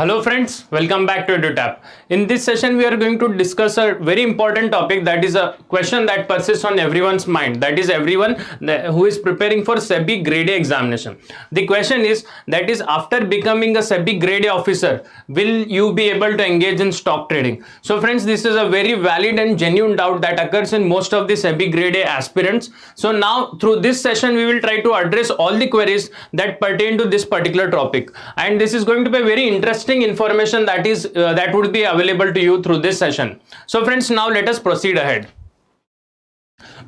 Hello friends, welcome back to EduTap. In this session, we are going to discuss a very important topic, that is a question that persists on everyone's mind. That is everyone who is preparing for SEBI Grade A examination. The question is, that is, after becoming a SEBI Grade A officer, will you be able to engage in stock trading? So friends, this is a very valid and genuine doubt that occurs in most of the SEBI Grade A aspirants. So now through this session, we will try to address all the queries that pertain to this particular topic. And this is going to be a very interesting information that would be available to you through this session. So friends, now let us proceed ahead.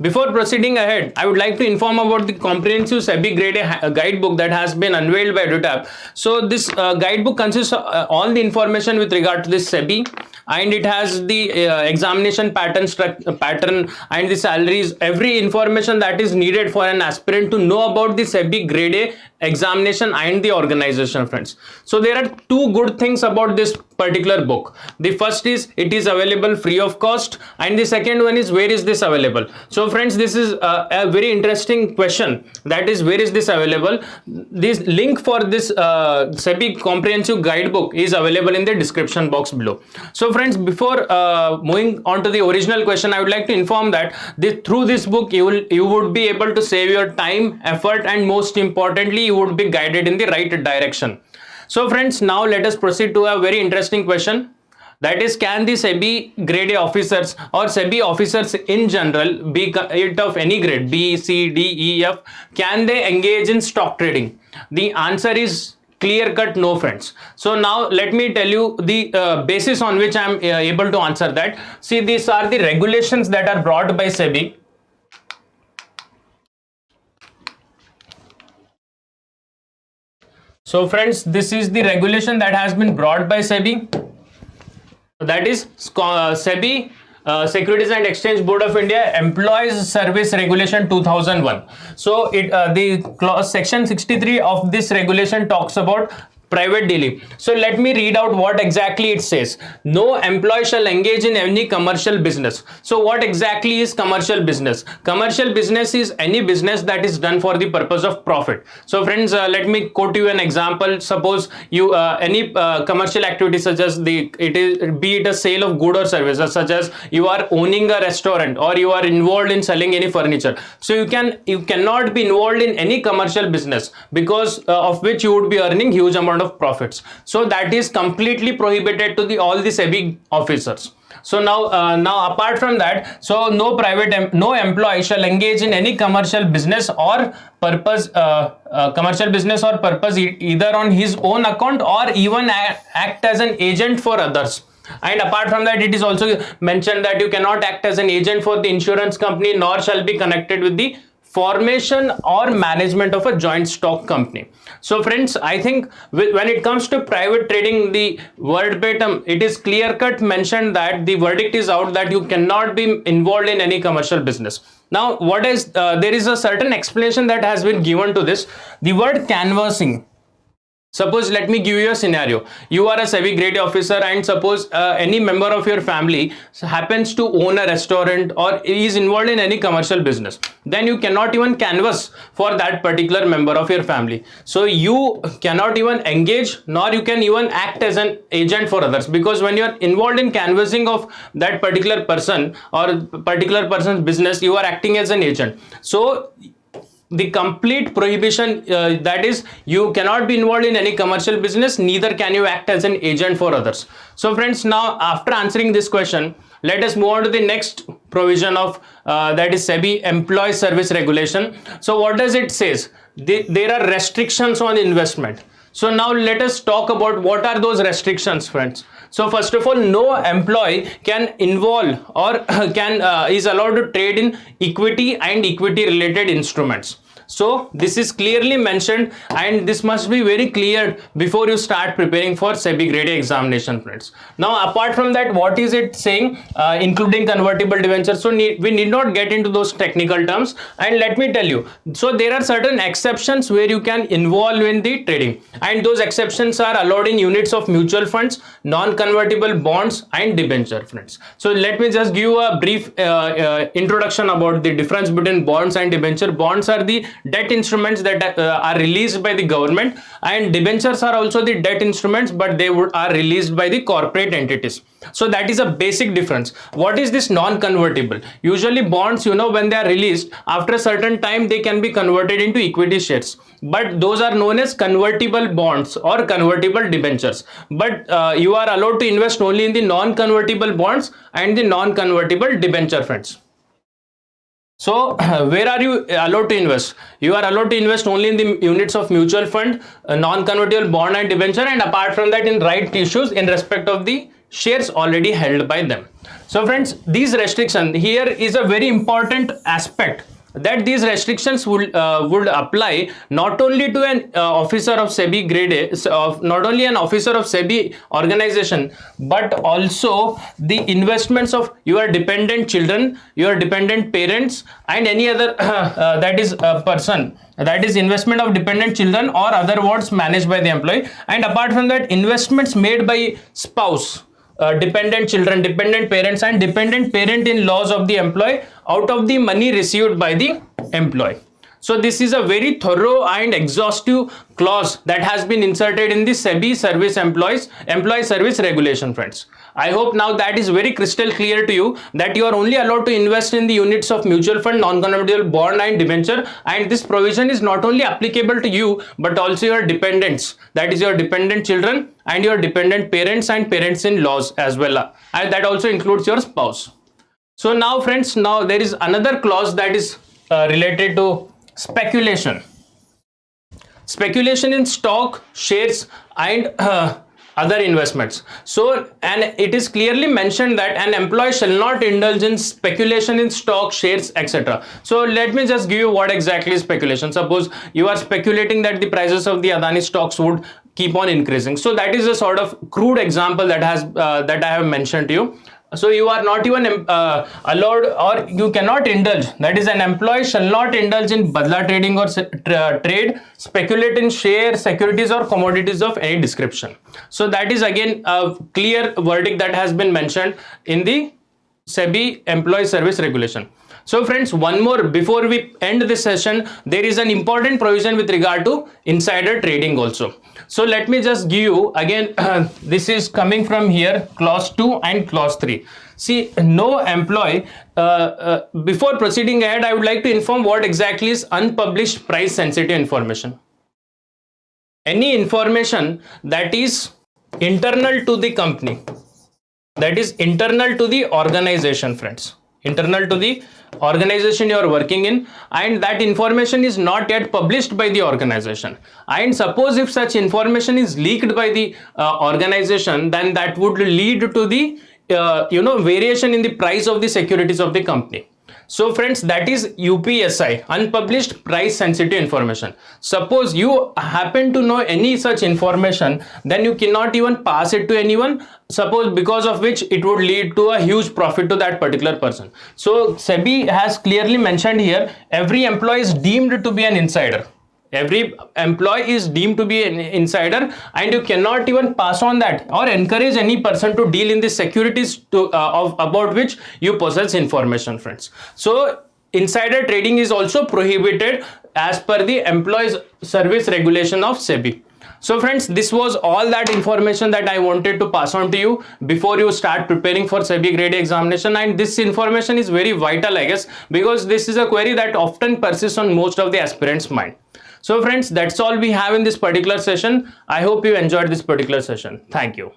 Before proceeding ahead, I would like to inform about the comprehensive SEBI Grade A guidebook that has been unveiled by EduTap. So this guidebook consists of all the information with regard to this SEBI, and it has the examination pattern and the salaries, every information that is needed for an aspirant to know about the SEBI Grade A examination and the organization, friends. So there are two good things about this particular book. The first is it is available free of cost, and the second one is where is this available. So friends, this is a very interesting question, that is, where is this available? This link for this SEBI comprehensive guidebook is available in the description box below. So friends, before moving on to the original question, I would like to inform that through this book you would be able to save your time, effort, and most importantly, you would be guided in the right direction. So friends, now let us proceed to a very interesting question. That is, can the SEBI Grade A officers or SEBI officers in general, be it of any grade, B, C, D, E, F, can they engage in stock trading? The answer is clear cut no, friends. So now let me tell you the basis on which I am able to answer that. See, these are the regulations that are brought by SEBI. So friends, this is the regulation that has been brought by SEBI. That is SEBI Securities and Exchange Board of India Employees Service Regulation 2001. So the section 63 of this regulation talks about private dealing. So let me read out what exactly it says. No employee shall engage in any commercial business. So what exactly is commercial business? Commercial business is any business that is done for the purpose of profit. So friends, let me quote you an example. Suppose you any commercial activity, such as be it a sale of good or services, such as you are owning a restaurant or you are involved in selling any furniture. So you cannot be involved in any commercial business, because of which you would be earning huge amount of profits. So that is completely prohibited to all the SEBI officers. So now apart from that, so no employee shall engage in any commercial business or purpose either on his own account or even act as an agent for others. And apart from that, it is also mentioned that you cannot act as an agent for the insurance company, nor shall be connected with the formation or management of a joint stock company. So friends, I think when it comes to private trading, the verbatim, it is clear cut mentioned that the verdict is out that you cannot be involved in any commercial business. Now there is a certain explanation that has been given to this. The word canvassing. Suppose, let me give you a scenario. You are a SEBI Grade A officer, and suppose any member of your family happens to own a restaurant or is involved in any commercial business. Then you cannot even canvass for that particular member of your family. So you cannot even engage, nor you can even act as an agent for others, because when you are involved in canvassing of that particular person or particular person's business, you are acting as an agent. So the complete prohibition, that is, you cannot be involved in any commercial business, neither can you act as an agent for others. So friends, now after answering this question, let us move on to the next provision of that is SEBI Employee Service Regulation. So what does it says? There are restrictions on investment. So now let us talk about what are those restrictions, friends. So first of all, no employee can involve or is allowed to trade in equity and equity related instruments. So this is clearly mentioned, and this must be very clear before you start preparing for SEBI Grade A examination, friends. Now apart from that, what is it saying? Including convertible debentures. So we need not get into those technical terms, and let me tell you, so there are certain exceptions where you can involve in the trading, and those exceptions are allowed in units of mutual funds, non-convertible bonds, and debenture, friends. So let me just give you a brief introduction about the difference between bonds and debenture. Bonds are the debt instruments that are released by the government, and debentures are also the debt instruments, but they are released by the corporate entities. So that is a basic difference. What is this non-convertible? Usually bonds, when they are released, after a certain time they can be converted into equity shares, but those are known as convertible bonds or convertible debentures. But you are allowed to invest only in the non-convertible bonds and the non-convertible debenture, friends. So where are you allowed to invest? You are allowed to invest only in the units of mutual fund, non-convertible bond and debenture, and apart from that in right issues in respect of the shares already held by them. So friends, these restrictions, here is a very important aspect, that these restrictions would apply not only to an officer of SEBI Grade A, not only an officer of SEBI organization, but also the investments of your dependent children, your dependent parents, and any other that is a person, that is investment of dependent children or other wards managed by the employee. And apart from that, investments made by spouse, dependent children, dependent parents, and dependent parent-in-laws of the employee out of the money received by the employee. So this is a very thorough and exhaustive clause that has been inserted in the SEBI employee service regulation, friends. I hope now that is very crystal clear to you, that you are only allowed to invest in the units of mutual fund, non-convertible bond and debenture, and this provision is not only applicable to you but also your dependents, that is your dependent children and your dependent parents and parents-in-laws as well, and that also includes your spouse. So now friends, now there is another clause that is related to speculation in stock, shares, and other investments. So, and it is clearly mentioned that an employee shall not indulge in speculation in stock, shares, etc. So let me just give you what exactly is speculation. Suppose you are speculating that the prices of the Adani stocks would keep on increasing. So that is a sort of crude example that I have mentioned to you. So you are not even allowed, or you cannot indulge, that is, an employee shall not indulge in badla trading or trade, speculate in shares, securities, or commodities of any description. So that is again a clear verdict that has been mentioned in the SEBI employee service regulation. So friends, one more before we end this session, there is an important provision with regard to insider trading also. So let me just give you again, this is coming from here, clause 2 and clause 3. See, no employee, before proceeding ahead, I would like to inform what exactly is unpublished price sensitive information. Any information that is internal to the company, that is internal to the organization, friends, internal to the organization you are working in, and that information is not yet published by the organization, and suppose if such information is leaked by the organization, then that would lead to the variation in the price of the securities of the company. So friends, that is UPSI, unpublished price sensitive information. Suppose you happen to know any such information, then you cannot even pass it to anyone, suppose because of which it would lead to a huge profit to that particular person. So SEBI has clearly mentioned here, every employee is deemed to be an insider. Every employee is deemed to be an insider, and you cannot even pass on that or encourage any person to deal in the securities about which you possess information, friends. So insider trading is also prohibited as per the employees service regulation of SEBI. So friends, this was all that information that I wanted to pass on to you before you start preparing for SEBI Grade A examination, and this information is very vital, I guess, because this is a query that often persists on most of the aspirants' mind. So friends, that's all we have in this particular session. I hope you enjoyed this particular session. Thank you.